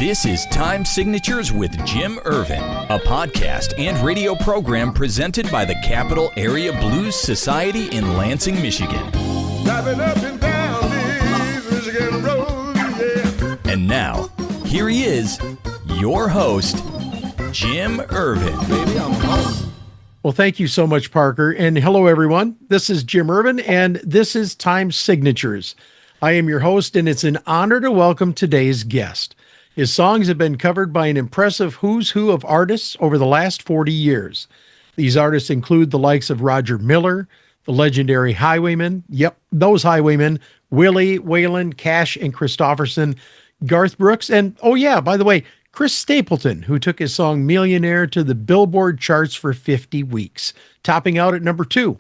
This is Time Signatures with Jim Ervin, a podcast and radio program presented by the Capital Area Blues Society in Lansing, Michigan. Driving up and down these Michigan roads, yeah. And now, here he is, your host, Jim Ervin. Baby, I'm home. Well, thank you so much, Parker. And hello, everyone. This is Jim Ervin, and this is Time Signatures. I am your host, and it's an honor to welcome today's guest. His songs have been covered by an impressive who's who of artists over the last 40 years. These artists include the likes of Roger Miller, the legendary Highwaymen, yep, those Highwaymen, Willie, Waylon, Cash, and Christopherson, Garth Brooks, and, oh yeah, by the way, Chris Stapleton, who took his song Millionaire to the Billboard charts for 50 weeks, topping out at number 2.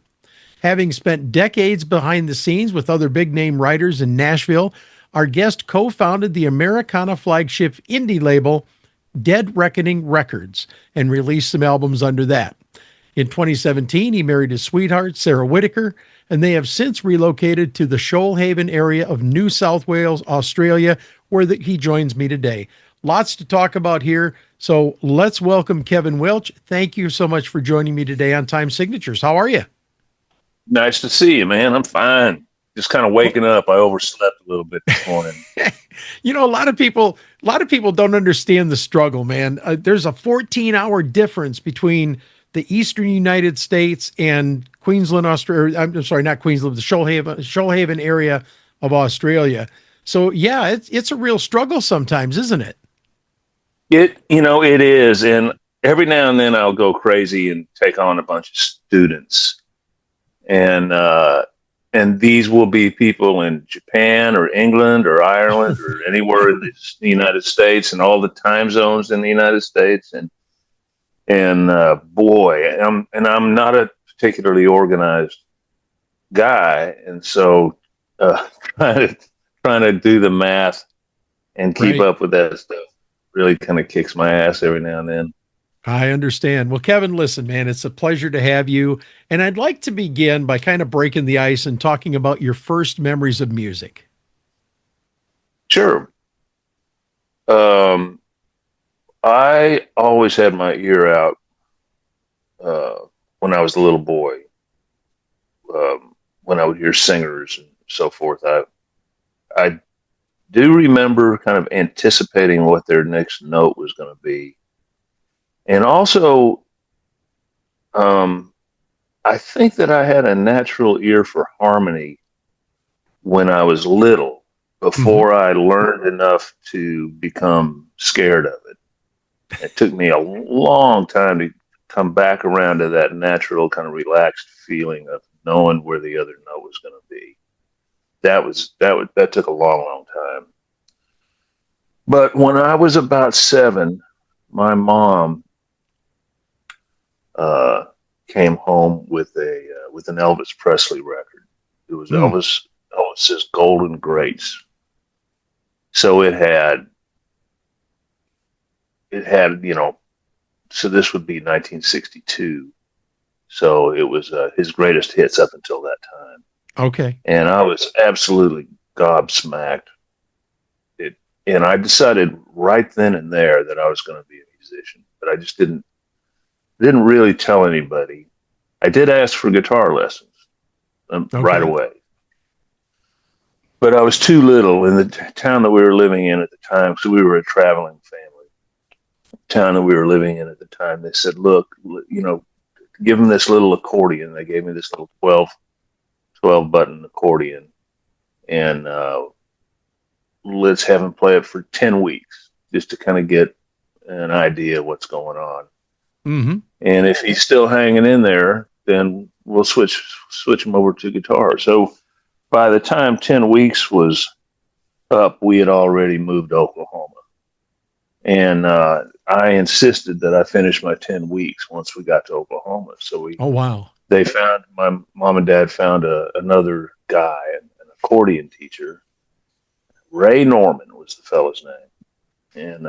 Having spent decades behind the scenes with other big-name writers in Nashville, our guest co-founded the Americana flagship indie label, Dead Reckoning Records, and released some albums under that. In 2017, he married his sweetheart, Sarah Whitaker, and they have since relocated to the Shoalhaven area of New South Wales, Australia, where he joins me today. Lots to talk about here, so let's welcome Kevin Welch. Thank you so much for joining me today on Time Signatures. How are you? Nice to see you, man. I'm fine. Just kind of waking up. I overslept a little bit this morning. You know, a lot of people don't understand the struggle, man. There's a 14-hour difference between the Eastern United States and Queensland, Australia. I'm sorry, not Queensland, the Shoalhaven area of Australia. So yeah, it's a real struggle sometimes, isn't it? It is. And every now and then I'll go crazy and take on a bunch of students. And these will be people in Japan or England or Ireland or anywhere in the United States and all the time zones in the United States. And boy, I'm not a particularly organized guy. And so trying to do the math and keep up with that stuff really kind of kicks my ass every now and then. I understand. Well, Kevin, listen, man, it's a pleasure to have you. And I'd like to begin by kind of breaking the ice and talking about your first memories of music. Sure. I always had my ear out when I was a little boy. When I would hear singers and so forth, I do remember kind of anticipating what their next note was going to be. And also, I think that I had a natural ear for harmony when I was little, before I learned enough to become scared of it. It took me a long time to come back around to that natural kind of relaxed feeling of knowing where the other note was going to be. That took a long time. But when I was about 7, my mom came home with an Elvis Presley record. It was Elvis's Golden Greats. So it had, so this would be 1962. So it was his greatest hits up until that time. Okay. And I was absolutely gobsmacked. And I decided right then and there that I was going to be a musician, but I just didn't really tell anybody. I did ask for guitar lessons right away, but I was too little in the town that we were living in at the time. So we were a traveling family. The town that we were living in at the time, they said, look, give them this little accordion. They gave me this little 12 button accordion, and let's have him play it for 10 weeks just to kind of get an idea of what's going on. Mm-hmm. And if he's still hanging in there, then we'll switch him over to guitar. So by the time 10 weeks was up, we had already moved to Oklahoma. And I insisted that I finish my 10 weeks once we got to Oklahoma. So oh, wow. My mom and dad found another guy, an accordion teacher. Ray Norman was the fellow's name. And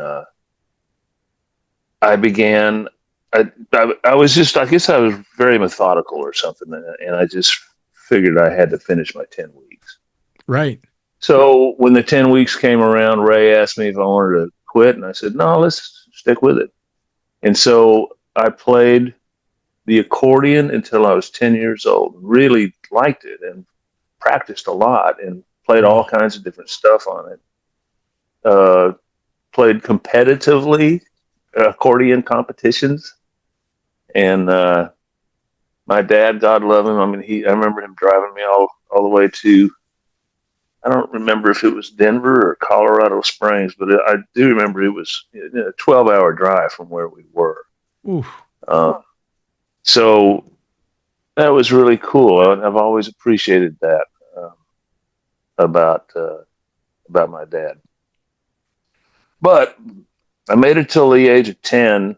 I began, I was just, I guess I was very methodical or something. And I just figured I had to finish my 10 weeks. Right. So when the 10 weeks came around, Ray asked me if I wanted to quit. And I said, no, let's stick with it. And so I played the accordion until I was 10 years old. Really liked it and practiced a lot and played all kinds of different stuff on it. Played competitively accordion competitions. And my dad, God love him, I mean, I remember him driving me all the way to, I don't remember if it was Denver or Colorado Springs, but I do remember it was a 12-hour drive from where we were. So that was really cool. I've always appreciated that about my dad. But I made it till the age of 10,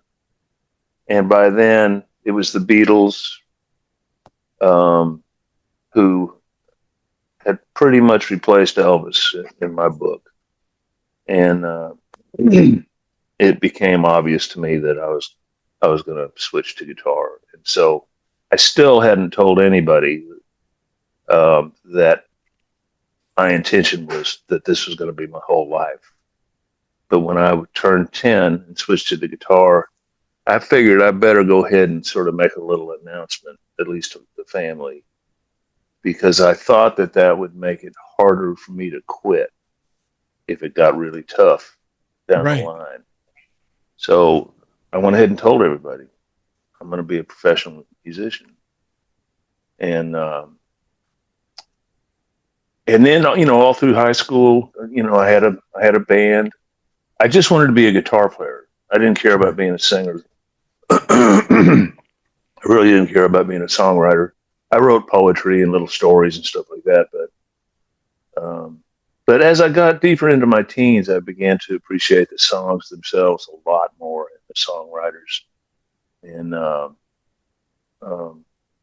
and by then it was the Beatles, who had pretty much replaced Elvis in my book. And it became obvious to me that I was going to switch to guitar. And so I still hadn't told anybody that my intention was that this was going to be my whole life. But when I turned 10 and switched to the guitar, I figured I better go ahead and sort of make a little announcement, at least to the family, because I thought that would make it harder for me to quit if it got really tough down the line. So I went ahead and told everybody I'm going to be a professional musician. And then, all through high school, I had a band. I just wanted to be a guitar player. I didn't care about being a singer. I really didn't care about being a songwriter. I wrote poetry and little stories and stuff like that. But as I got deeper into my teens, I began to appreciate the songs themselves a lot more and the songwriters,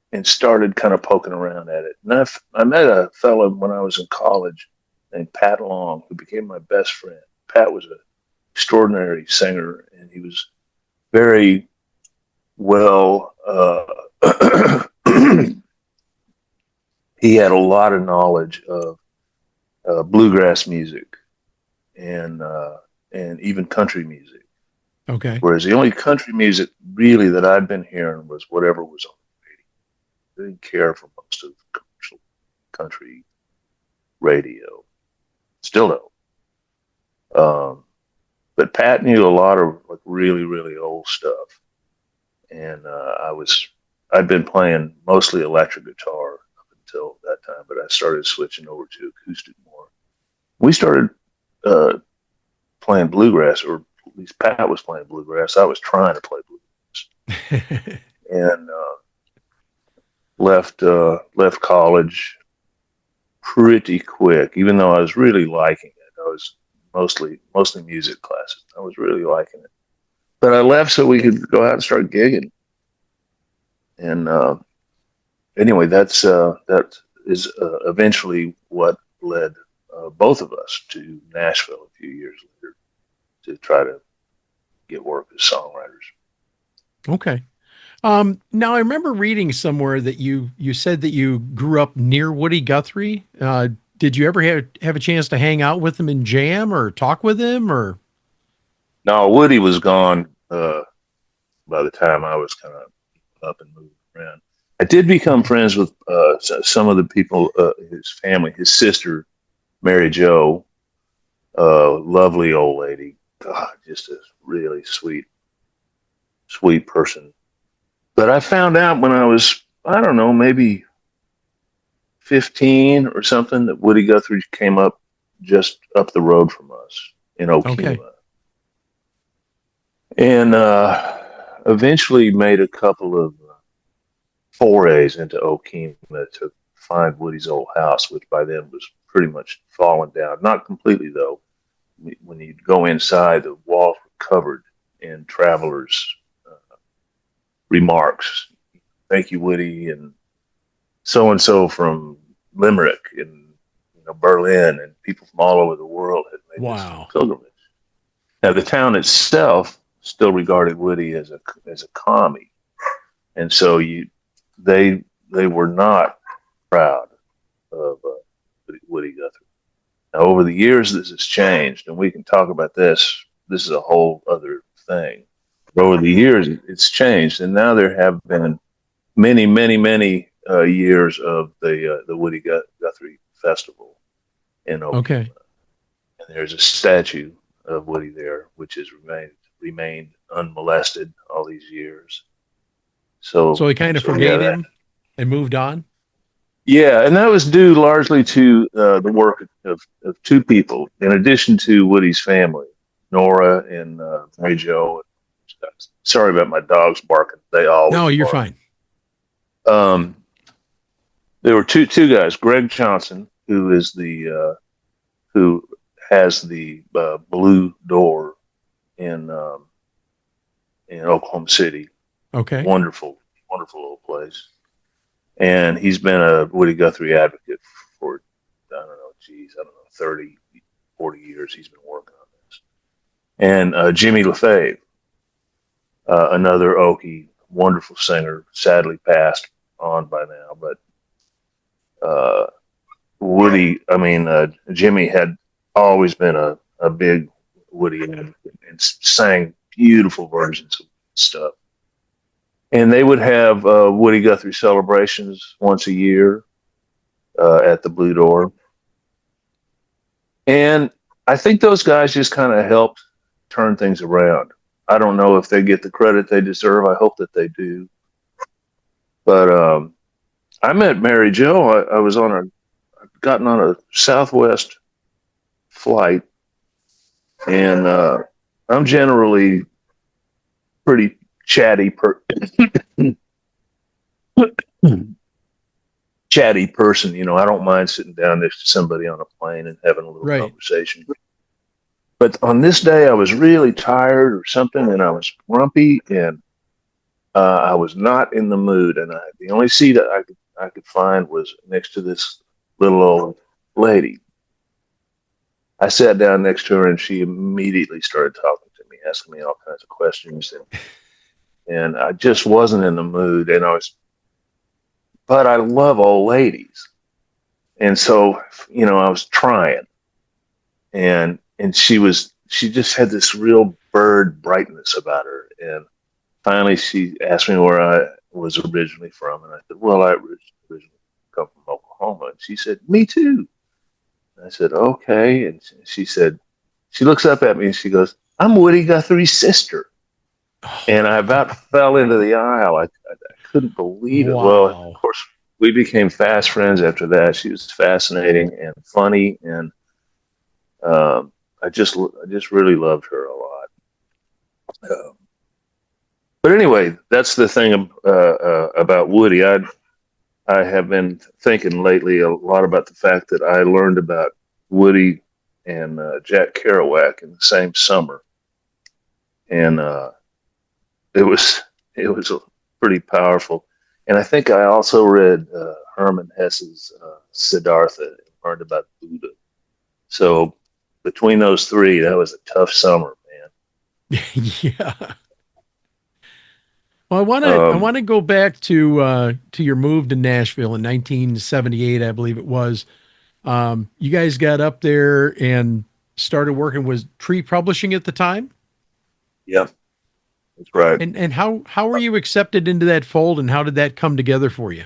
and started kind of poking around at it. And I met a fellow when I was in college named Pat Long, who became my best friend. Pat was an extraordinary singer, and he was very well. He had a lot of knowledge of bluegrass music and even country music. Okay. Whereas the only country music really that I'd been hearing was whatever was on the radio. I didn't care for most of the commercial country radio. Still don't. But Pat knew a lot of like really, really old stuff. And I'd been playing mostly electric guitar up until that time, but I started switching over to acoustic more. We started playing bluegrass, or at least Pat was playing bluegrass. I was trying to play bluegrass. And left college pretty quick, even though I was really liking it. I was mostly music classes. I was really liking it. But I left so we could go out and start gigging. And anyway, that is eventually what led both of us to Nashville a few years later to try to get work as songwriters. Okay. Now I remember reading somewhere that you said that you grew up near Woody Guthrie. Did you ever have a chance to hang out with him and jam or talk with him, or? No, Woody was gone by the time I was kind of up and moving around. I did become friends with some of the people, his family, his sister, Mary Jo, lovely old lady. God, just a really sweet person. But I found out when I was, I don't know, maybe 15 or something, that Woody Guthrie came up just up the road from us in Okima. Okay. And eventually made a couple of forays into Okima to find Woody's old house, which by then was pretty much fallen down. Not completely, though. When you'd go inside, the walls were covered in travelers' remarks. Thank you, Woody, and so from Limerick and Berlin, and people from all over the world had made this pilgrimage. Now, the town itself still regarded Woody as a commie, and so they were not proud of Woody Guthrie. Now, over the years, this has changed, and we can talk about this this is a whole other thing. But over the years, it's changed, and now there have been many, many, many years of the Woody Guthrie Festival in Oklahoma. Okay. And there's a statue of Woody there, which has remained unmolested all these years. So he kind of forgave him and moved on. Yeah, and that was due largely to the work of two people, in addition to Woody's family, Nora and Mary Jo. Sorry about my dogs barking. They always No, you're bark. fine. There were two guys, Greg Johnson, who is who has the Blue Door in Oklahoma City. Okay. Wonderful little place. And he's been a Woody Guthrie advocate for, I don't know, 30, 40 years he's been working on this. And Jimmy LaFave, another Okie, wonderful singer, sadly passed on by now. But Jimmy had always been a big Woody advocate and sang beautiful versions of stuff. And they would have Woody Guthrie celebrations once a year at the Blue Door. And I think those guys just kind of helped turn things around. I don't know if they get the credit they deserve. I hope that they do. But I met Mary Jo. I was gotten on a Southwest flight. And I'm generally pretty chatty person, you know. I don't mind sitting down next to somebody on a plane and having a little conversation. But on this day, I was really tired or something, and I was grumpy, and I was not in the mood. And the only seat I could find was next to this little old lady. I sat down next to her, and she immediately started talking to me, asking me all kinds of questions. And I just wasn't in the mood, but I love old ladies. And so, you know, I was trying, and she just had this real bird brightness about her. And finally she asked me where I was originally from. And I said, well, I originally come from Oklahoma. And she said, me too. And I said, okay. And she said, she looks up at me and she goes, I'm Woody Guthrie's sister. And I about fell into the aisle. I couldn't believe it. Wow. Well, of course, we became fast friends after that. She was fascinating and funny, and I just really loved her a lot. But anyway, that's the thing about Woody. I have been thinking lately a lot about the fact that I learned about Woody and Jack Kerouac in the same summer, and it was pretty powerful. And I think I also read Herman Hesse's Siddhartha and learned about Buddha. So between those three, that was a tough summer, man. Yeah. Well, I want to go back to your move to Nashville in 1978, I believe it was. You guys got up there and started working with Tree Publishing at the time? Yeah. That's right. And how were you accepted into that fold, and how did that come together for you?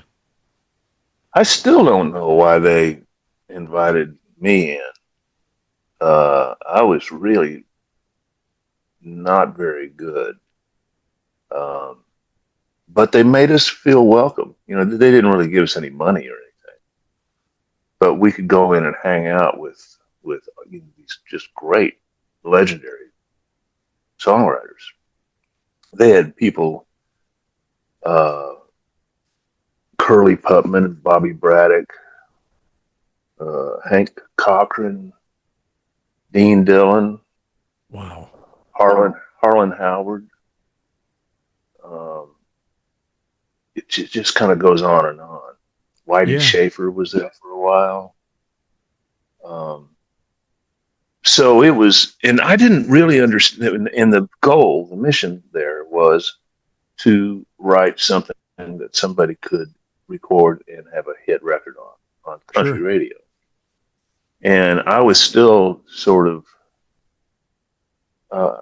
I still don't know why they invited me in. I was really not very good. But they made us feel welcome. You know, they didn't really give us any money or anything, but we could go in and hang out with you know, these just great, legendary songwriters. They had people, Curly Putman, Bobby Braddock, Hank Cochran, Dean Dillon, Wow, Harlan Howard. It just kind of goes on and on. Whitey Schaefer was there for a while. So it was, and I didn't really understand. And the goal, the mission there was to write something that somebody could record and have a hit record on country radio. And I was still sort of uh,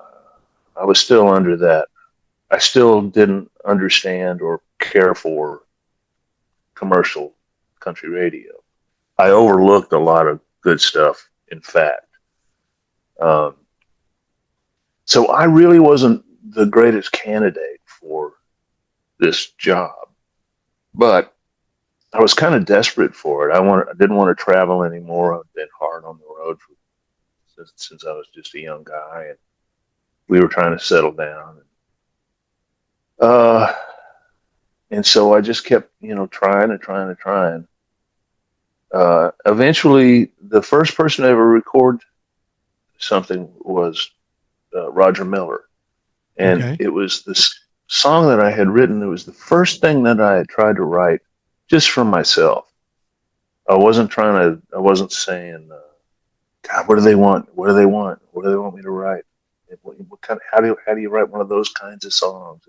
I was still under that. I still didn't understand or care for commercial country radio. I overlooked a lot of good stuff, in fact. Um, so I really wasn't the greatest candidate for this job, but I was kind of desperate for it. I didn't want to travel anymore. I'd been hard on the road since I was just a young guy, and we were trying to settle down. Uh, and so I just kept, trying and trying and trying. Eventually, the first person to ever record something was Roger Miller, and Okay. it was this song that I had written. It was the first thing that I had tried to write just for myself. I wasn't saying, God, what do they want? What do they want? What do they want me to write? What kind of, how do you write one of those kinds of songs?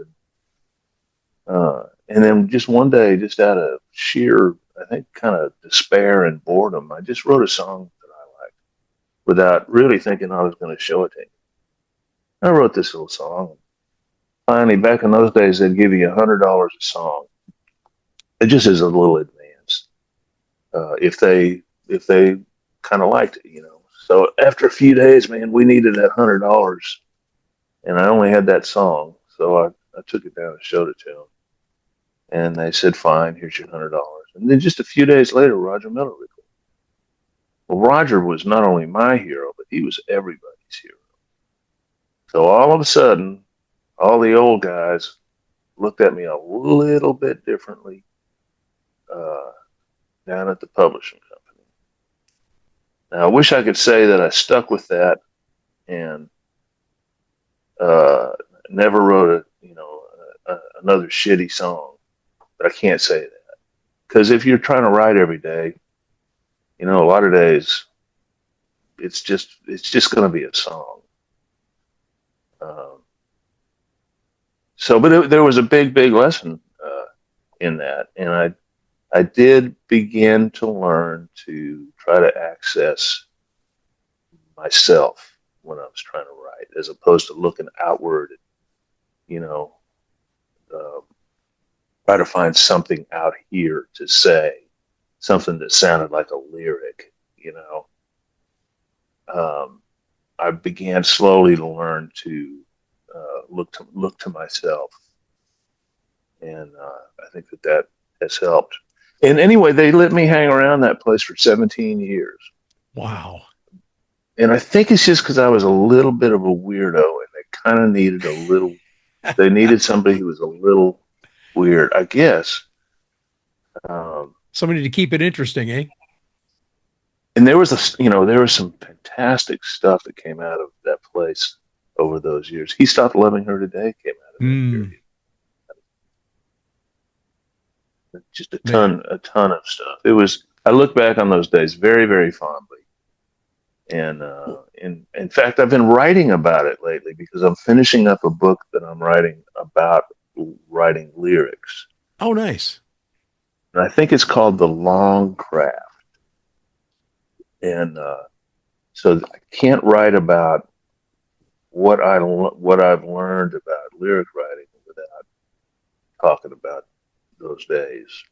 And then just one day, just out of sheer, I think, kind of despair and boredom, I just wrote a song that I liked without really thinking I was going to show it to him. I wrote this little song. Finally, back in those days, they'd give you $100 a song. It just is a little advance if they kind of liked it. So after a few days, man, we needed that $100, and I only had that song, so I took it down and showed it to them, and they said, "Fine, here's your $100." And then just a few days later, Roger Miller recorded. Well, Roger was not only my hero, but he was everybody's hero. So all of a sudden, all the old guys looked at me a little bit differently down at the publishing company. Now, I wish I could say that I stuck with that and never wrote another shitty song, but I can't say that, because if you're trying to write every day, a lot of days it's just going to be a song. But there was a big lesson in that, and I did begin to learn to try to access myself when I was trying to write, as opposed to looking outward. Uh, Try to find something out here to say, something that sounded like a lyric. I began slowly to learn to look to myself, and I think that has helped. And anyway, they let me hang around that place for 17 years. Wow. And I think it's just because I was a little bit of a weirdo, and they kind of needed they needed somebody who was a little weird, I guess. Somebody to keep it interesting, eh? And there was some fantastic stuff that came out of that place over those years. He Stopped Loving Her Today came out of that period. Just a ton of stuff. I look back on those days very, very fondly. And in fact, I've been writing about it lately because I'm finishing up a book that I'm writing about writing lyrics. Oh, nice. And I think it's called The Long Craft. And so I can't write about what I've learned about lyric writing without talking about those days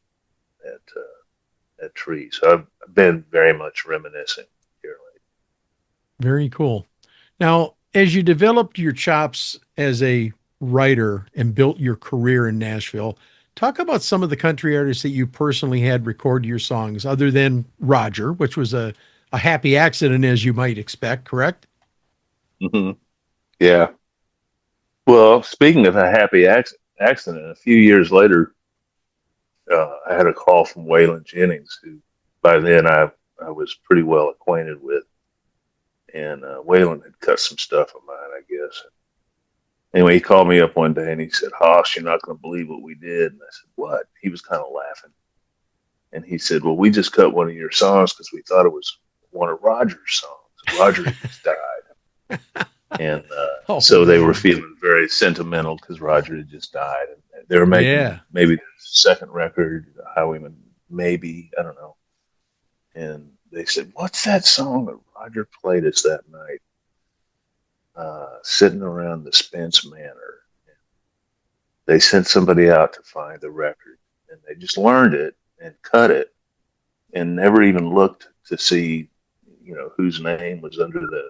at Tree. So I've been very much reminiscing here lately. Very cool. Now, as you developed your chops as a writer and built your career in Nashville, talk about some of the country artists that you personally had record your songs, other than Roger, which was a happy accident, as you might expect, correct? Mm-hmm. Yeah. Well, speaking of a happy accident, a few years later, I had a call from Waylon Jennings, who by then I was pretty well acquainted with. And Waylon had cut some stuff of mine, I guess. Anyway, he called me up one day and he said, "Hoss, you're not going to believe what we did." And I said, "What?" He was kind of laughing. And he said, "Well, we just cut one of your songs because we thought it was one of Roger's songs. Roger just died." And so they were feeling very sentimental because Roger had just died. And they were making maybe the second record, Highwaymen, maybe, I don't know. And they said, "What's that song that Roger played us that night?" sitting around the Spence Manor. They sent somebody out to find the record, and they just learned it and cut it, and never even looked to see, whose name was under the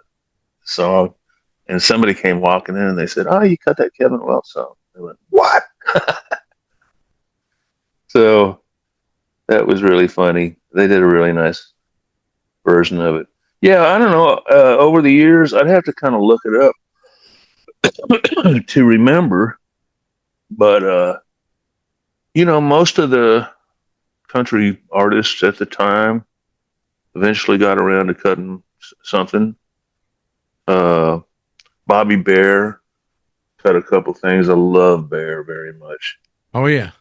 song. And somebody came walking in, and they said, "Oh, you cut that Kevin Welch song." They went, "What?" So that was really funny. They did a really nice version of it. Yeah, I don't know. Over the years, I'd have to kind of look it up to remember. But, most of the country artists at the time eventually got around to cutting something. Bobby Bear cut a couple things. I love Bear very much. Oh, yeah.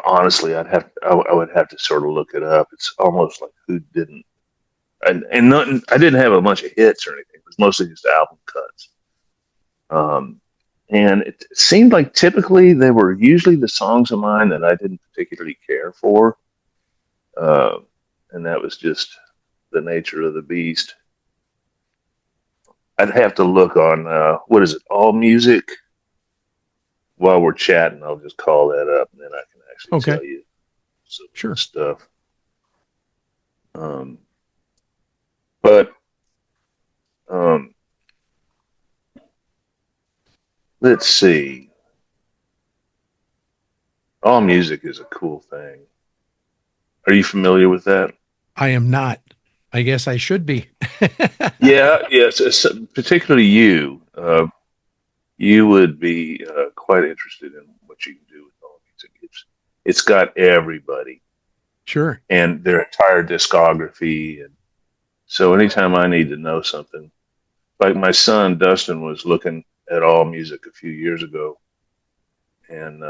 Honestly, I would have to sort of look it up. It's almost like who didn't, and nothing. I didn't have a bunch of hits or anything. It was mostly just album cuts. And it seemed like typically they were usually the songs of mine that I didn't particularly care for, and that was just the nature of the beast. I'd have to look on what is it, All Music. While we're chatting, I'll just call that up, and then I can actually tell you some stuff. Let's see. All Music is a cool thing. Are you familiar with that? I am not. I guess I should be. Yes, particularly you. You would be quite interested in what you can do with All Music. It's got everybody. Sure. And their entire discography. And so anytime I need to know something, like my son Dustin was looking at All Music a few years ago, and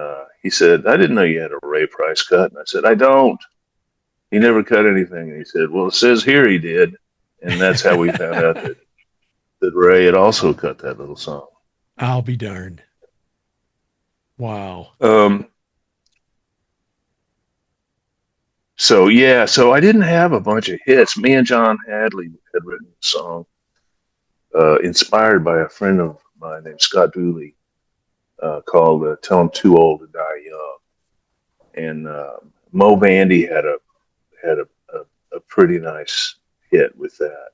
he said, "I didn't know you had a Ray Price cut." And I said, "I don't. He never cut anything." And he said, "Well, it says here he did." And that's how we found out that Ray had also cut that little song. I'll be darned. Wow. So I didn't have a bunch of hits. Me and John Hadley had written a song inspired by a friend of mine named Scott Dooley called "Tell 'Em Too Old to Die Young," and Mo Bandy had a pretty nice hit with that.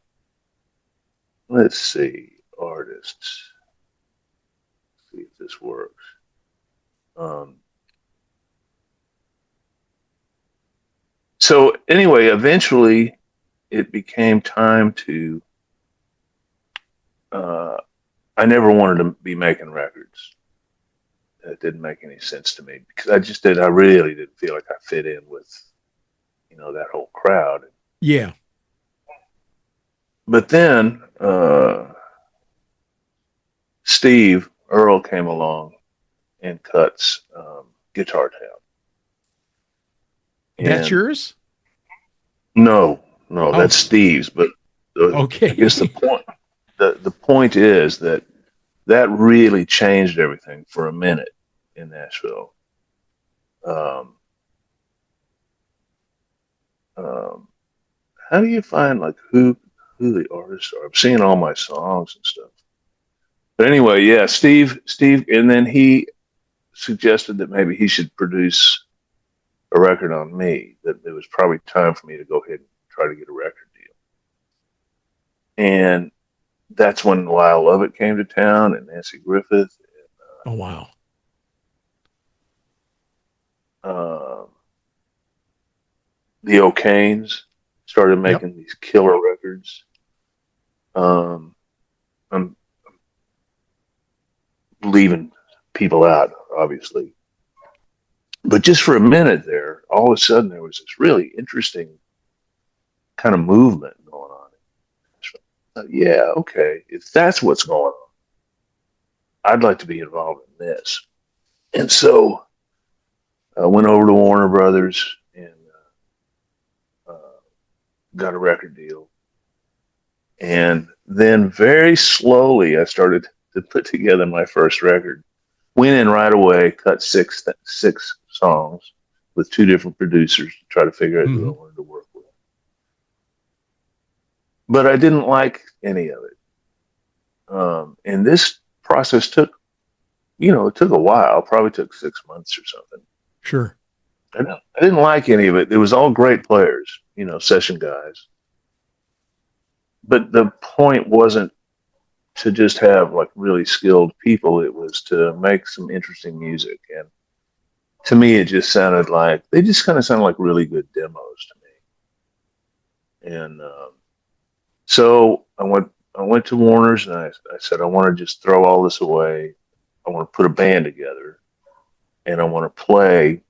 Let's see, artists. See if this works. So anyway, eventually it became time to, I never wanted to be making records. It didn't make any sense to me because I really didn't feel like I fit in with, that whole crowd. Yeah. But then, Steve Earle came along and cuts Guitar Town. That's yours? No, that's Steve's. But okay, I guess the point is that really changed everything for a minute in Nashville. How do you find like who the artists are? I'm seeing all my songs and stuff. But anyway, yeah, Steve, and then he suggested that maybe he should produce a record on me, that it was probably time for me to go ahead and try to get a record deal. And that's when Lyle Lovett came to town and Nancy Griffith. And, oh, wow. The O'Kanes started making these killer records. I'm leaving people out, obviously. But just for a minute there, all of a sudden there was this really interesting kind of movement going on. Yeah, okay, if that's what's going on, I'd like to be involved in this. And so I went over to Warner Brothers and got a record deal. And then very slowly I started to put together my first record. Went in right away, cut six songs with two different producers to try to figure out who I wanted to work with. but I didn't like any of it. And this process took, it took a while, probably took 6 months or something. Sure. I didn't like any of it. It was all great players, session guys. But the point wasn't to just have like really skilled people. It was to make some interesting music. And to me, it just sounded like, they just kind of sounded like really good demos to me. And so I went to Warner's and I said, I want to just throw all this away. I want to put a band together and I want to play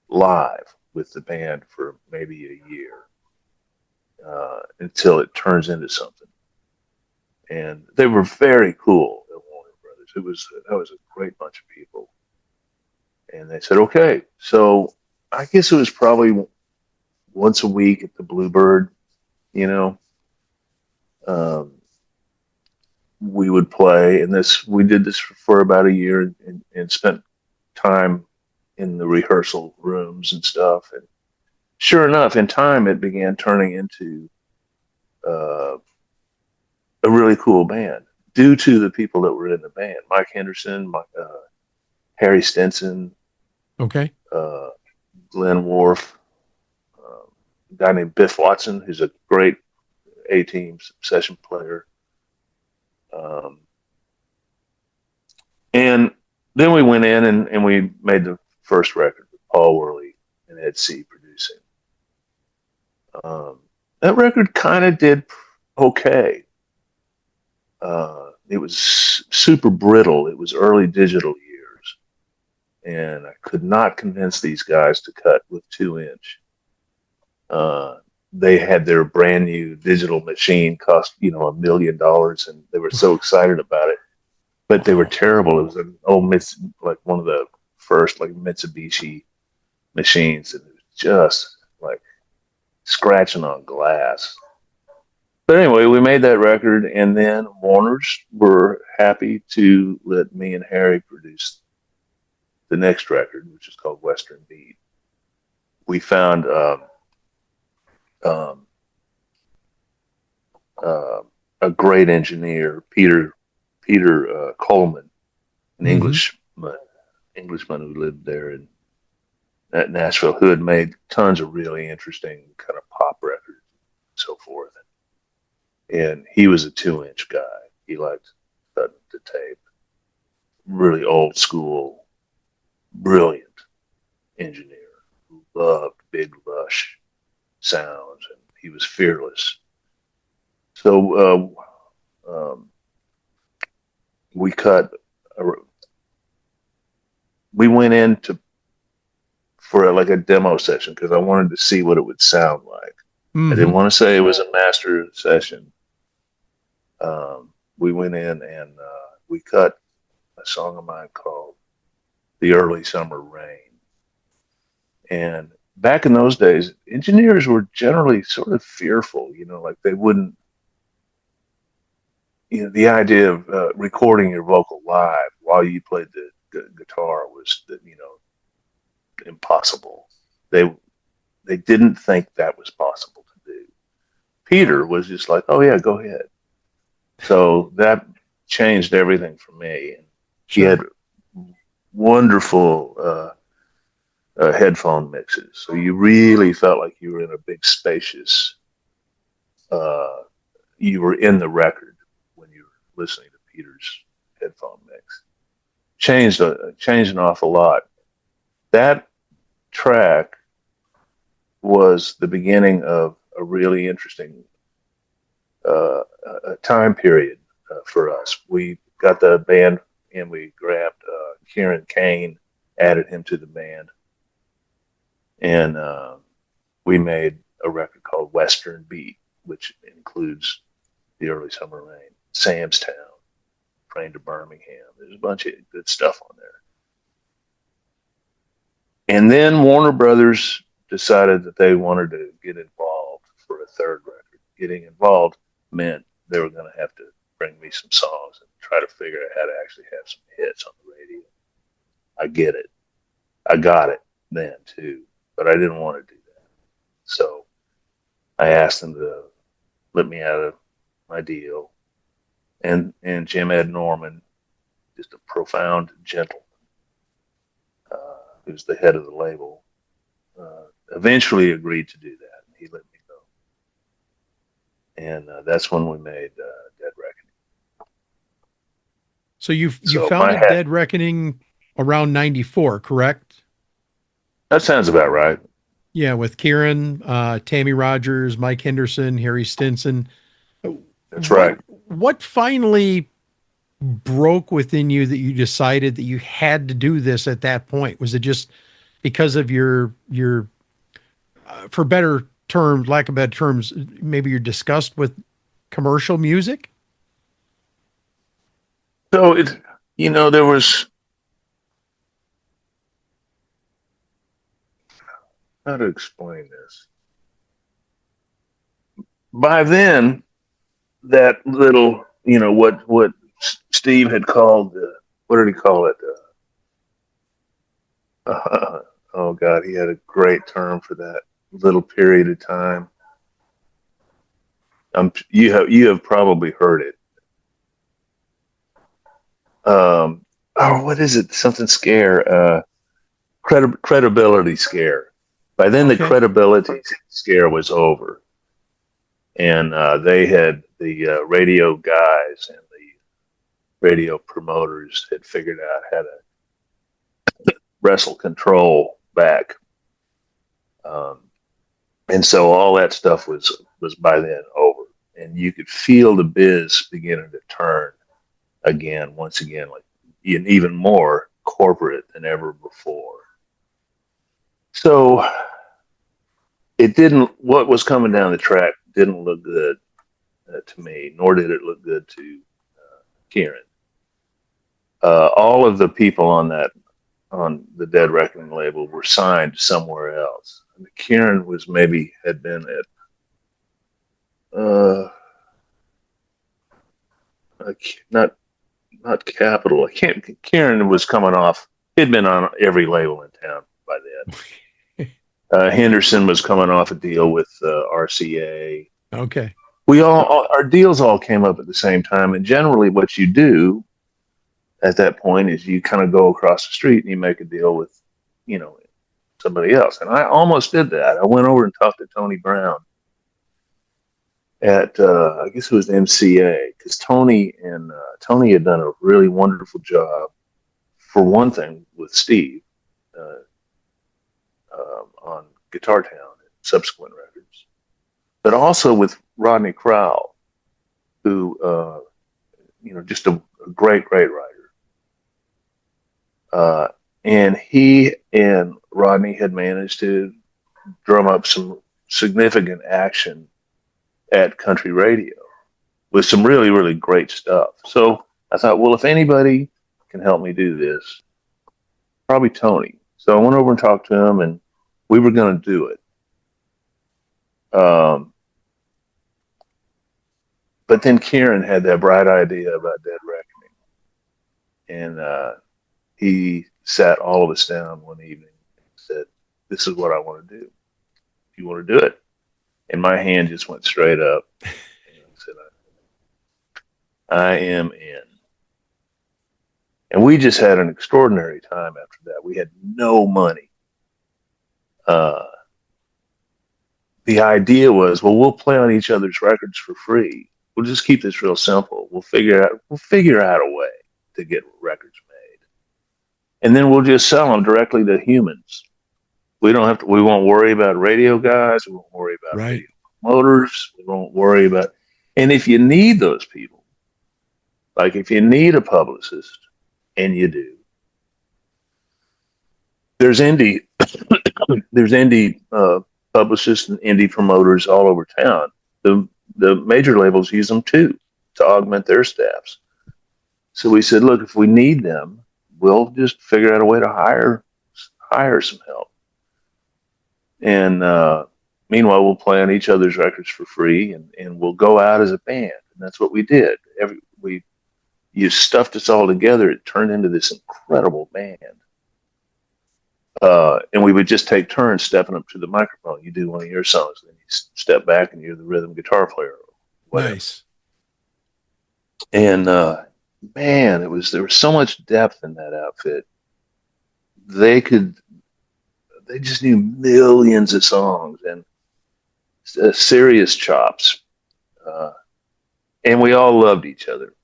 live with the band for maybe a year until it turns into something. And they were very cool at Warner Brothers. That was a great bunch of people. And they said, okay. So I guess it was probably once a week at the Bluebird, we would play, and we did this for about a year and spent time in the rehearsal rooms and stuff. And sure enough, in time, it began turning into a really cool band due to the people that were in the band. Mike Henderson, Harry Stinson, Okay. Glenn Worf, a guy named Biff Watson, who's a great A-Team session player. And then we went in and we made the first record with Paul Worley and Ed C. producing. That record kind of did okay. It was super brittle. It was early digital years. And I could not convince these guys to cut with 2-inch. They had their brand new digital machine cost, $1 million, and they were so excited about it. But they were terrible. It was an old, like one of the first like Mitsubishi machines, and it was just like scratching on glass. But anyway, we made that record, and then Warner's were happy to let me and Harry produce the next record, which is called Western Beat. We found a great engineer, Peter Coleman, an Englishman who lived there at Nashville, who had made tons of really interesting kind of pop records and so forth. And he was a 2-inch guy. He liked cutting to tape. Really old school, brilliant engineer who loved big, lush sounds, and he was fearless. So we went in for like a demo session because I wanted to see what it would sound like. I didn't want to say it was a master session. We went in and we cut a song of mine called The Early Summer Rain. And back in those days, engineers were generally sort of fearful, like they wouldn't, the idea of recording your vocal live while you played the guitar was, impossible. They didn't think that was possible to do. Peter was just like, oh yeah, go ahead. So that changed everything for me. And he had wonderful headphone mixes. So you really felt like you were in a big spacious, you were in the record when you were listening to Peter's headphone mix. Changed an awful lot. That track was the beginning of a really interesting time period for us. We got the band and we grabbed Kieran Kane, added him to the band, and we made a record called Western Beat, which includes The Early Summer Rain, Sam's Town, Train to Birmingham. There's a bunch of good stuff on there. And then Warner Brothers decided that they wanted to get involved for a third record. Getting involved meant they were going to have to bring me some songs and try to figure out how to actually have some hits on the radio. I get it. I got it then too, but I didn't want to do that. So I asked them to let me out of my deal. And Jim Ed Norman, just a profound gentleman, who's the head of the label, eventually agreed to do that. And he let me go. And that's when we made Dead Reckoning. So you So founded Dead Reckoning around 94, correct? That sounds about right. Yeah, with Kieran, Tammy Rogers, Mike Henderson, Harry Stinson. That's right. What finally broke within you that you decided that you had to do this at that point? Was it just because of your for better terms, lack of better terms, maybe your disgust with commercial music? So there was, how to explain this. By then, that little, what Steve had called, what did he call it? Oh God, he had a great term for that little period of time. You have probably heard it. What is it? Something scare. Credibility scare. By then, the credibility scare was over, and they had the radio guys and the radio promoters had figured out how to wrestle control back, and so all that stuff was by then over, and you could feel the biz beginning to turn again, once again, like even more corporate than ever before. So what was coming down the track didn't look good to me, nor did it look good to Kieran. All of the people on the Dead Reckoning label were signed somewhere else. I mean, Kieran had been at not Capitol. Kieran was coming off. He'd been on every label in town by then. Henderson was coming off a deal with RCA. Okay. Our deals all came up at the same time, and generally, what you do at that point is you kind of go across the street and you make a deal with, somebody else. And I almost did that. I went over and talked to Tony Brown at I guess it was MCA, because Tony had done a really wonderful job, for one thing, with Steve on Guitar Town and subsequent records, but also with Rodney Crowell, who just a great writer. And he and Rodney had managed to drum up some significant action at country radio with some really, really great stuff. So I thought, well, if anybody can help me do this, probably Tony. So I went over and talked to him, and we were going to do it. But then Kieran had that bright idea about Dead Reckoning. And he sat all of us down one evening and said, "This is what I want to do. If you want to do it." And my hand just went straight up. And I said, I am in. And we just had an extraordinary time after that. We had no money. The idea was, well, we'll play on each other's records for free. We'll just keep this real simple. We'll figure out a way to get records made. And then we'll just sell them directly to humans. We won't worry about radio guys. We won't worry about radio promoters. We won't worry about, and if you need those people, like if you need a publicist, and you do, there's indie publicists and indie promoters all over town. The major labels use them too to augment their staffs. So we said, look, if we need them, we'll just figure out a way to hire some help. And meanwhile, we'll play on each other's records for free, and we'll go out as a band. And that's what we did. You stuffed us all together. It turned into this incredible band. And we would just take turns stepping up to the microphone. You do one of your songs, then you step back and you're the rhythm guitar player. whatever. Nice. And man, there was so much depth in that outfit. They just knew millions of songs and serious chops. And we all loved each other.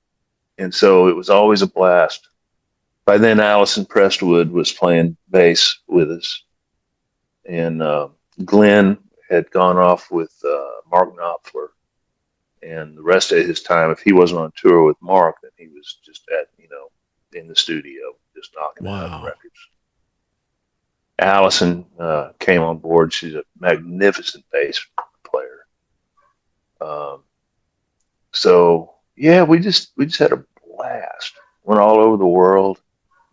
And so it was always a blast. By then, Allison Prestwood was playing bass with us. And Glenn had gone off with Mark Knopfler. And the rest of his time, if he wasn't on tour with Mark, then he was just in the studio, just knocking out records. Allison came on board. She's a magnificent bass player. So yeah, we just had a blast. Went all over the world,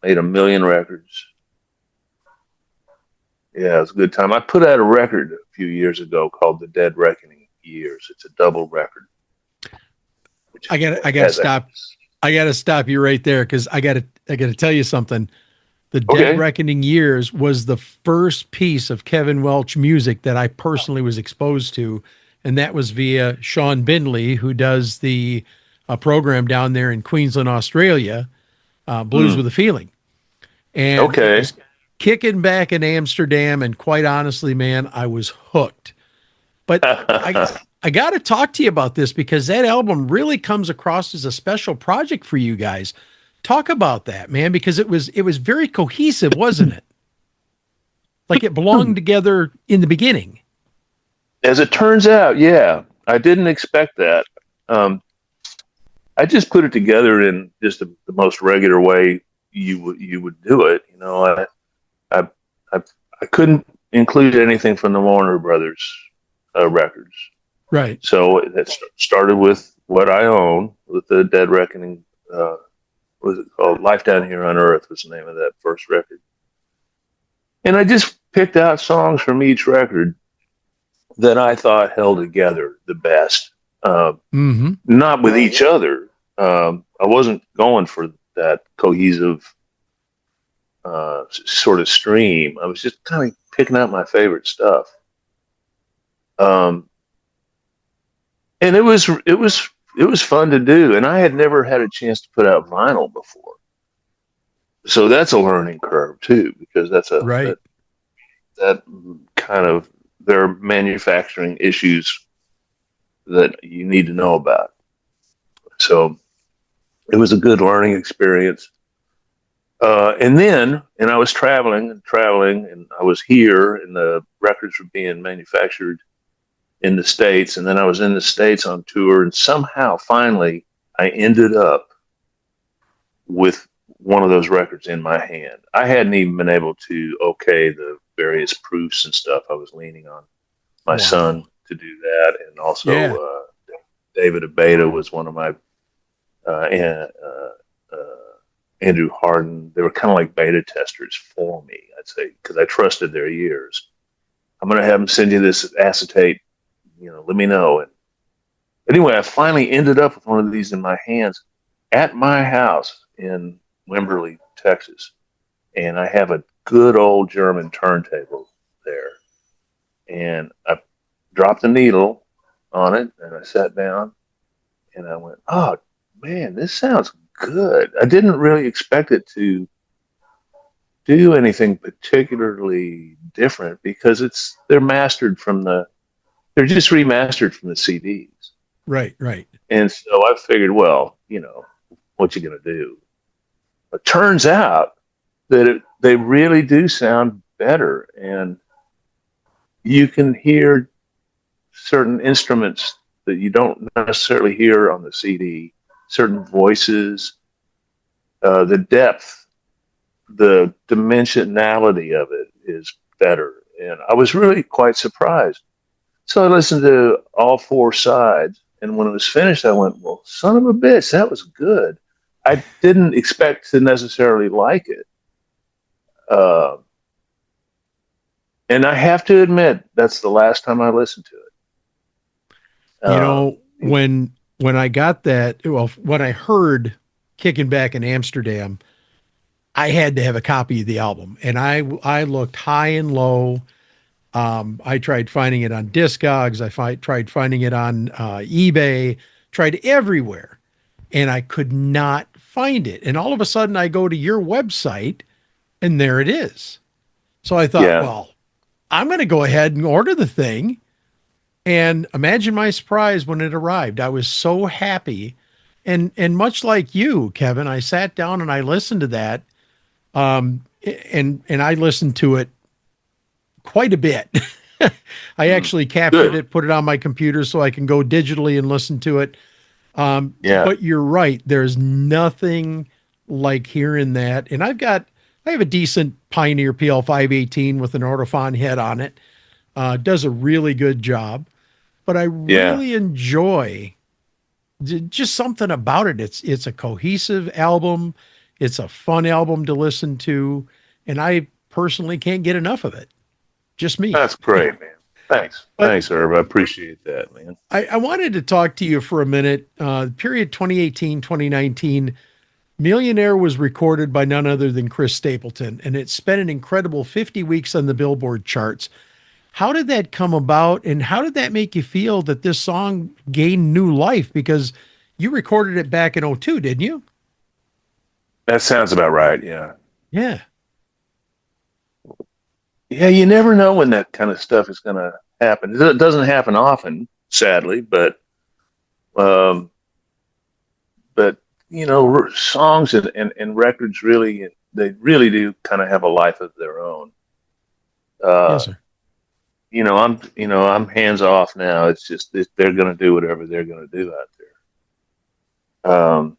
made 1 million records. Yeah, it was a good time. I put out a record a few years ago called The Dead Reckoning Years. It's a double record. I gotta stop you right there, because I gotta tell you something. The Dead Reckoning Years was the first piece of Kevin Welch music that I personally was exposed to, and that was via Sean Bindley, who does the program down there in Queensland, Australia, Blues with a Feeling. And it was kicking back in Amsterdam, and quite honestly, man, I was hooked. But I got to talk to you about this, because that album really comes across as a special project for you guys. Talk about that, man, because it was very cohesive, wasn't it? Like it belonged together in the beginning. As it turns out, yeah. I didn't expect that. I just put it together in just the most regular way you would do it. I couldn't include anything from the Warner Brothers records. Right. So it started with what I own, with the Dead Reckoning. What was it called? Life Down Here on Earth was the name of that first record. And I just picked out songs from each record that I thought held together the best. Not with each other. I wasn't going for that cohesive sort of stream. I was just kind of picking out my favorite stuff. And it was fun to do, and I had never had a chance to put out vinyl before, so that's a learning curve too, because that's that kind of, there are manufacturing issues that you need to know about. So it was a good learning experience. And I was traveling, and I was here, and the records were being manufactured in the States, and then I was in the States on tour, and somehow finally I ended up with one of those records in my hand. I hadn't even been able to okay the various proofs and stuff. I was leaning on my son to do that, and also David Abeda was one of my Andrew Harden. They were kind of like beta testers for me, I'd say, because I trusted their ears. I'm going to have them send you this acetate, let me know. And anyway, I finally ended up with one of these in my hands at my house in Wimberley, Texas. And I have a good old German turntable there. And I dropped the needle on it, and I sat down, and I went, oh, man, this sounds good. I didn't really expect it to do anything particularly different, because they're just remastered from the CDs. Right. And so I figured, well, what you gonna do? It turns out that they really do sound better, and you can hear certain instruments that you don't necessarily hear on the CD, certain voices, the depth, the dimensionality of it is better. And I was really quite surprised. So I listened to all 4 sides, and when it was finished, I went, well, son of a bitch, that was good. I didn't expect to necessarily like it. And I have to admit, that's the last time I listened to it. When I got that, when I heard Kicking Back in Amsterdam, I had to have a copy of the album, and I looked high and low. I tried finding it on Discogs. Tried finding it on eBay, tried everywhere, and I could not find it. And all of a sudden I go to your website and there it is. So I thought, Yeah. well, I'm going to go ahead and order the thing. And imagine my surprise when it arrived. I was so happy. And much like you, Kevin, I sat down and I listened to that. And I listened to it quite a bit. I actually captured Good. it, put it on my computer so I can go digitally and listen to it. Yeah. But you're right. There's nothing like hearing that. And I have a decent Pioneer PL518 with an Ortofon head on it. Does a really good job, but I Yeah. really enjoy just something about it. It's a cohesive album. It's a fun album to listen to. And I personally can't get enough of it. Just me. That's great, man. Thanks. But Thanks, Herb. I appreciate that, man. I wanted to talk to you for a minute. Period 2018, 2019, Millionaire was recorded by none other than Chris Stapleton, and it spent an incredible 50 weeks on the Billboard charts. How did that come about, and how did that make you feel that this song gained new life? Because you recorded it back in '02, didn't you? That sounds about right. Yeah. Yeah. Yeah. You never know when that kind of stuff is going to happen. It doesn't happen often, sadly, um, but songs and records they really do kind of have a life of their own. Yes, sir. I'm hands off now. It's just they're going to do whatever they're going to do out there.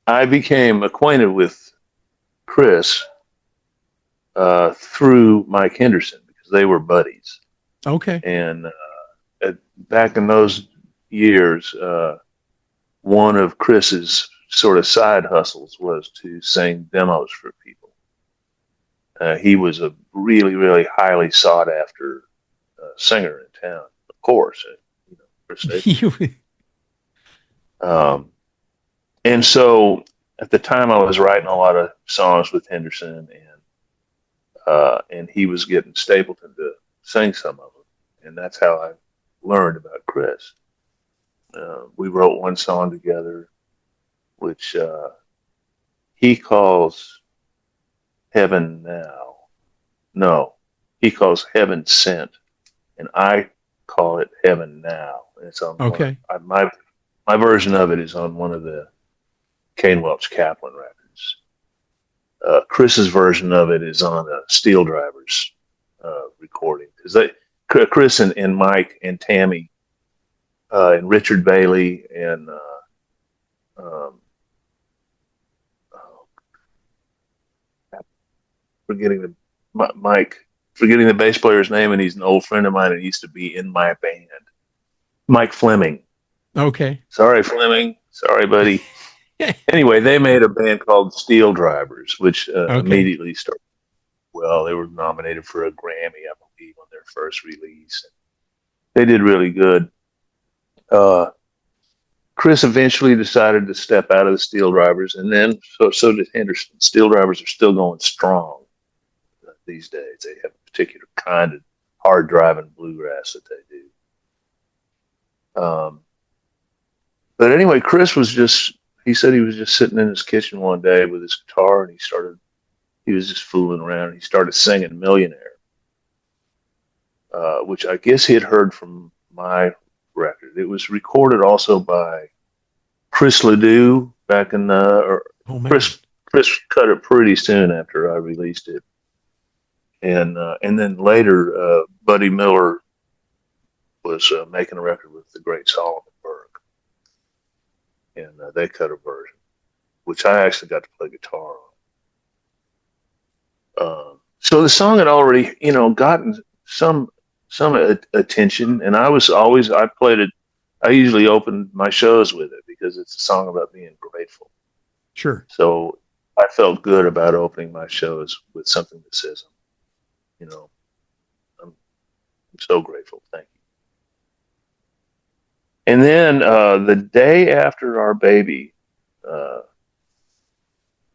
I became acquainted with Chris through Mike Henderson because they were buddies. Okay. And back in those years, one of Chris's sort of side hustles was to sing demos for people. He was a really, really highly sought after singer in town, of course. Chris Stapleton. And so at the time, I was writing a lot of songs with Henderson, and he was getting Stapleton to sing some of them, and that's how I learned about Chris. We wrote one song together, which he calls Heaven Now. No, he calls Heaven Sent, and I call it Heaven Now. And it's on Okay. my version of it is on one of the Kane Welch Kaplan records. Chris's version of it is on a Steel Drivers recording because Chris and Mike and Tammy and Richard Bailey and forgetting the bass player's name, and he's an old friend of mine and he used to be in my band. Mike Fleming. Okay. Sorry, Fleming. Sorry, buddy. Anyway, they made a band called Steel Drivers, which immediately started. Well, they were nominated for a Grammy, I believe, on their first release. They did really good. Chris eventually decided to step out of the Steel Drivers, and then so did Henderson. Steel Drivers are still going strong these days. They have a particular kind of hard driving bluegrass that they do. But anyway, Chris he said he was just sitting in his kitchen one day with his guitar, and he was just fooling around, and he started singing Millionaire, which I guess he had heard from my record. It was recorded also by Chris Ledoux back in Chris cut it pretty soon after I released it. And then later, Buddy Miller was making a record with the great Solomon Burke, and they cut a version, which I actually got to play guitar on. So the song had already, gotten some attention, and I played it. I usually opened my shows with it because it's a song about being grateful. Sure. So I felt good about opening my shows with something that says, I'm so grateful. Thank you. And then the day after our baby,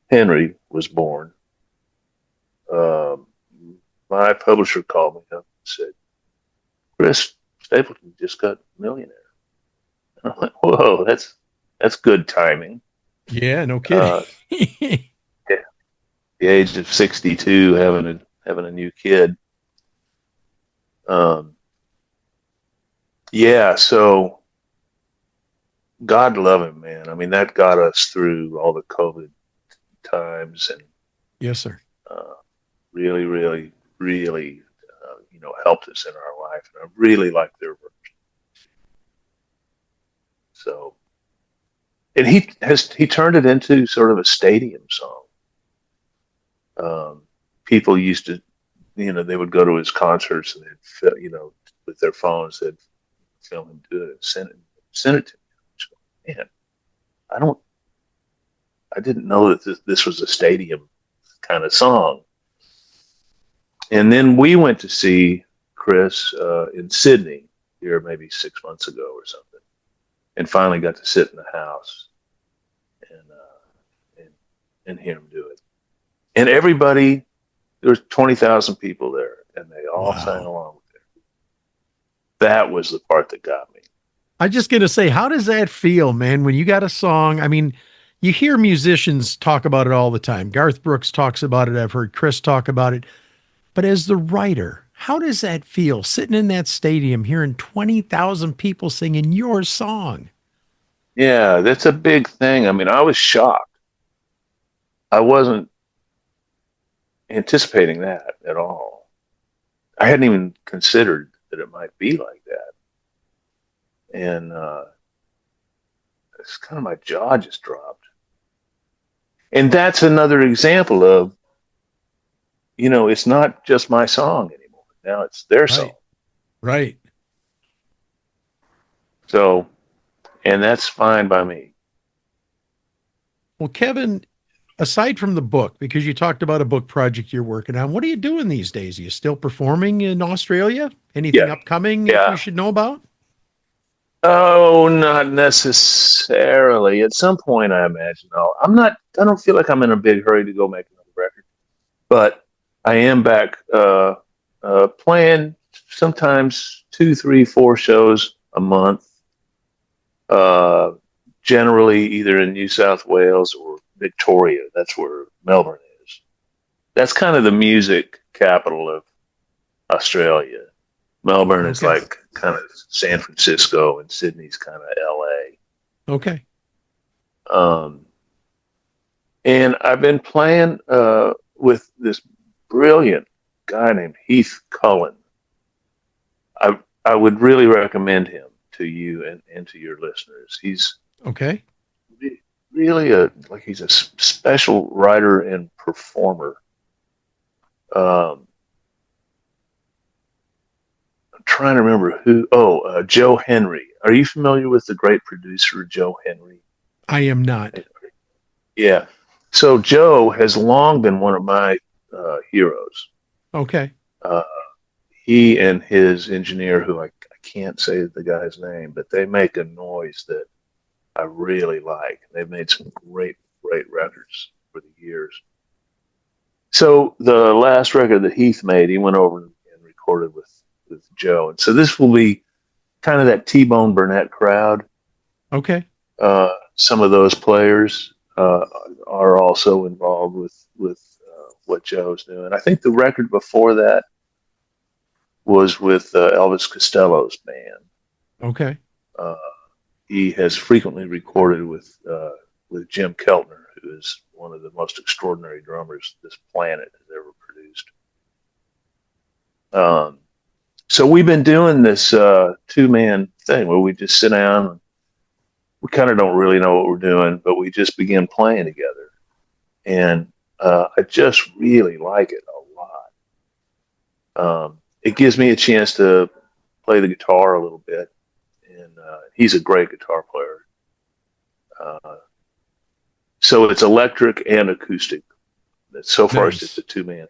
Henry, was born, my publisher called me up and said, Chris Stapleton just got Millionaire. And I'm like, whoa, that's good timing. Yeah, no kidding. Yeah, the age of 62, having a new kid. Yeah, so God love him, man. I mean, that got us through all the COVID times, and Yes, sir. really, really, really, helped us in our life. And I really like their version. So, and he turned it into sort of a stadium song. People used to, they would go to his concerts and they'd, with their phones, they'd film him do it and send it to me. So, man, I didn't know that this was a stadium kind of song. And then we went to see Chris in Sydney here maybe 6 months ago or something, and finally got to sit in the house and hear him do it. And everybody, there was 20,000 people there, and they all sang along with it. That was the part that got me. I'm just going to say, how does that feel, man, when you got a song? I mean, you hear musicians talk about it all the time. Garth Brooks talks about it. I've heard Chris talk about it. But as the writer, how does that feel, sitting in that stadium, hearing 20,000 people singing your song? Yeah, that's a big thing. I mean, I was shocked. I wasn't anticipating that at all. I hadn't even considered that it might be like that. And it's kind of, my jaw just dropped. And that's another example of, it's not just my song anymore. Now it's their song. Right. So, and that's fine by me. Well, Kevin, aside from the book, because you talked about a book project you're working on, what are you doing these days? Are you still performing in Australia? Anything upcoming that we should know about? Oh, not necessarily. At some point, I imagine. I don't feel like I'm in a big hurry to go make another record, but I am back playing sometimes 2, 3, 4 shows a month, generally either in New South Wales or Victoria. That's where Melbourne is. That's kind of the music capital of Australia. Melbourne is like kind of San Francisco, and Sydney's kind of LA. Okay. And I've been playing with this brilliant guy named Heath Cullen. I would really recommend him to you and to your listeners. He's really he's a special writer and performer. I'm trying to remember who. Joe Henry. Are you familiar with the great producer Joe Henry? I am not. Yeah. So Joe has long been one of my heroes. Okay. He and his engineer, who I can't say the guy's name, but they make a noise that I really like. They've made some great records for the years. So the last record that Heath made, he went over and recorded with Joe. And so this will be kind of that T-Bone Burnett crowd. Okay. Some of those players are also involved with what Joe's doing. I think the record before that was with Elvis Costello's band. Okay. He has frequently recorded with Jim Keltner, who is one of the most extraordinary drummers this planet has ever produced. So we've been doing this 2-man thing where we just sit down and we kind of don't really know what we're doing, but we just begin playing together. And I just really like it a lot. It gives me a chance to play the guitar a little bit, and he's a great guitar player. So it's electric and acoustic. So far, it's just a 2-man.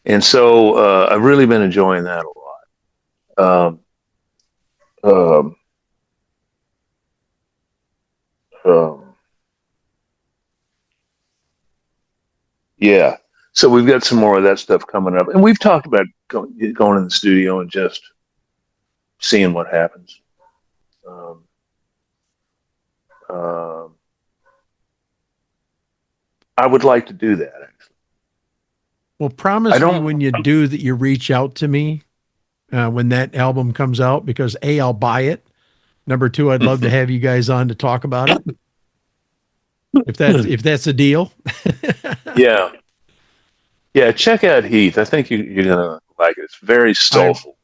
And so I've really been enjoying that a lot. Yeah. So we've got some more of that stuff coming up, and we've talked about going in the studio and just seeing what happens. I would like to do that, actually. Well, promise me when you do that you reach out to me when that album comes out, because A, I'll buy it. Number two, I'd love to have you guys on to talk about it. If that's a deal. Yeah. Yeah, check out Heath. I think you're gonna like it. It's very soulful.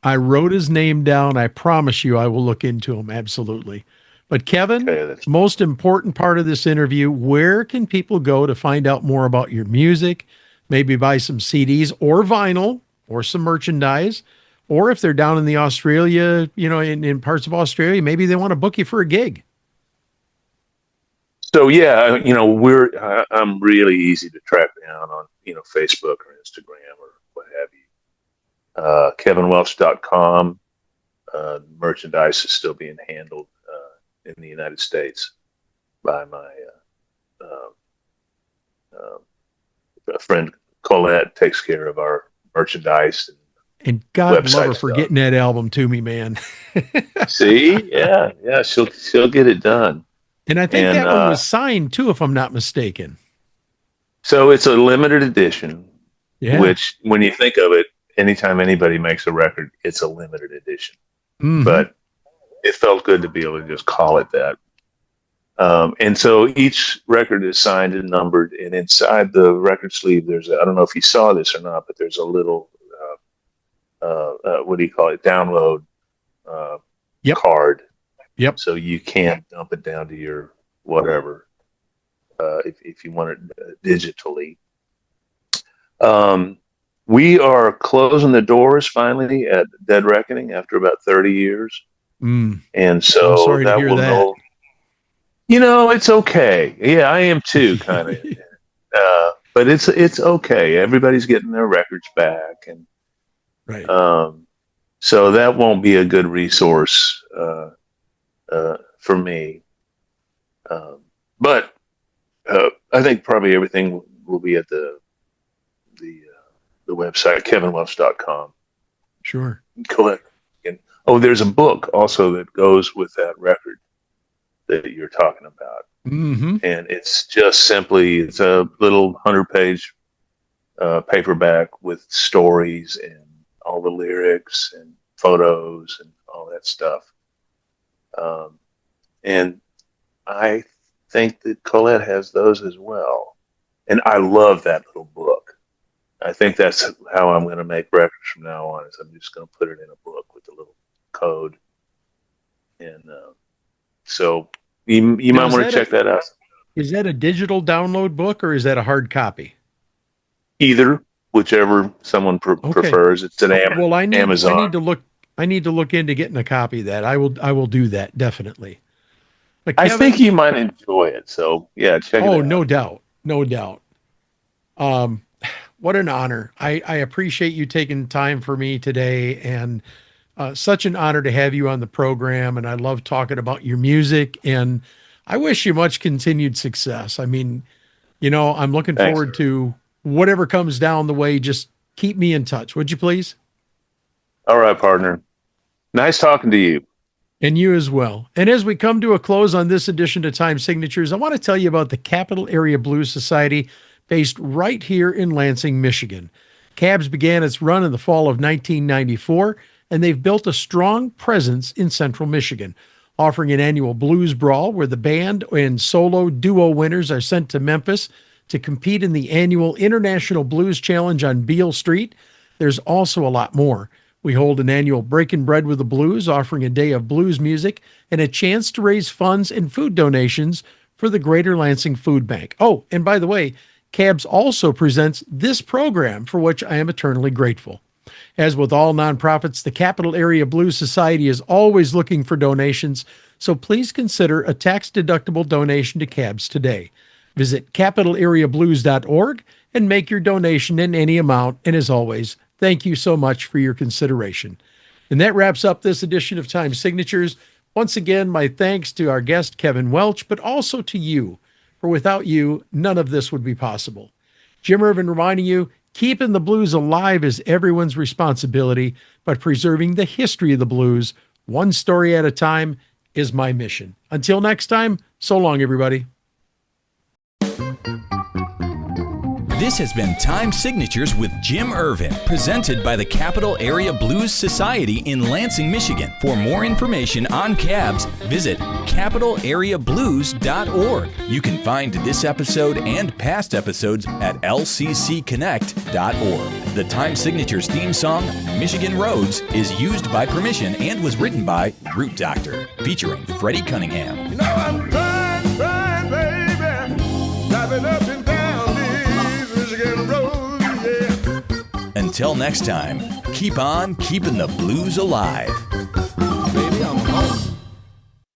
I wrote his name down. I promise you I will look into him. Absolutely. But Kevin, most important part of this interview, where can people go to find out more about your music, maybe buy some CDs or vinyl or some merchandise, or if they're down in the Australia, in parts of Australia, maybe they want to book you for a gig. So yeah, I'm really easy to track down on, Facebook or Instagram or what have you. KevinWelch.com. Merchandise is still being handled in the United States by my friend Colette. Takes care of our merchandise and God love her for getting that album to me, man. See, yeah, she'll get it done. And I think that one was signed too, if I'm not mistaken. So it's a limited edition, yeah. Which, when you think of it, anytime anybody makes a record, it's a limited edition. Mm-hmm. But it felt good to be able to just call it that. And so each record is signed and numbered, and inside the record sleeve, I don't know if you saw this or not, but there's a little, what do you call it? Download card. Yep. So you can dump it down to your whatever, if you want it digitally. We are closing the doors finally at Dead Reckoning after about 30 years. And so I'm sorry to hear that. It's okay. Yeah, I am too, kind of. But it's okay. Everybody's getting their records back, and right. So that won't be a good resource for me. But I think probably everything will be at the website, kevinwelch.com. Sure. Collect. And there's a book also that goes with that record that you're talking about. Mm-hmm. And it's just simply, it's a little 100-page paperback with stories and all the lyrics and photos and all that stuff. And I think that Colette has those as well. And I love that little book. I think that's how I'm going to make records from now on, is I'm just going to put it in a book with a little code. And so you might want to check that out. Is that a digital download book or is that a hard copy? Either, whichever someone prefers. It's an Amazon. I need to look into getting a copy of that. I will do that, definitely. But Kevin, I think you might enjoy it. So yeah, check it out. Oh, no doubt. No doubt. What an honor. I appreciate you taking time for me today, and such an honor to have you on the program. And I love talking about your music, and I wish you much continued success. I mean, I'm looking forward to whatever comes down the way. Just keep me in touch, would you please? All right, partner. Nice talking to you. And you as well. And as we come to a close on this edition of Time Signatures, I want to tell you about the Capital Area Blues Society, based right here in Lansing, Michigan. CABS began its run in the fall of 1994, and they've built a strong presence in central Michigan, offering an annual blues brawl where the band and solo duo winners are sent to Memphis to compete in the annual International Blues Challenge on Beale Street. There's also a lot more. We hold an annual Breaking Bread with the Blues, offering a day of blues music and a chance to raise funds and food donations for the Greater Lansing Food Bank. Oh, and by the way, CABS also presents this program, for which I am eternally grateful. As with all nonprofits, the Capital Area Blues Society is always looking for donations, so please consider a tax-deductible donation to CABS today. Visit capitalareablues.org and make your donation in any amount. And as always, thank you so much for your consideration. And that wraps up this edition of Time Signatures. Once again, my thanks to our guest, Kevin Welch, but also to you. For without you, none of this would be possible. Jim Ervin reminding you, keeping the blues alive is everyone's responsibility, but preserving the history of the blues, one story at a time, is my mission. Until next time, so long, everybody. This has been Time Signatures with Jim Ervin, presented by the Capital Area Blues Society in Lansing, Michigan. For more information on cabs, visit capitalareablues.org. You can find this episode and past episodes at lccconnect.org. The Time Signatures theme song, Michigan Roads, is used by permission and was written by Root Doctor, featuring Freddie Cunningham. You know I'm trying, baby, driving up and down these Michigan roads, yeah. Until next time, keep on keeping the blues alive.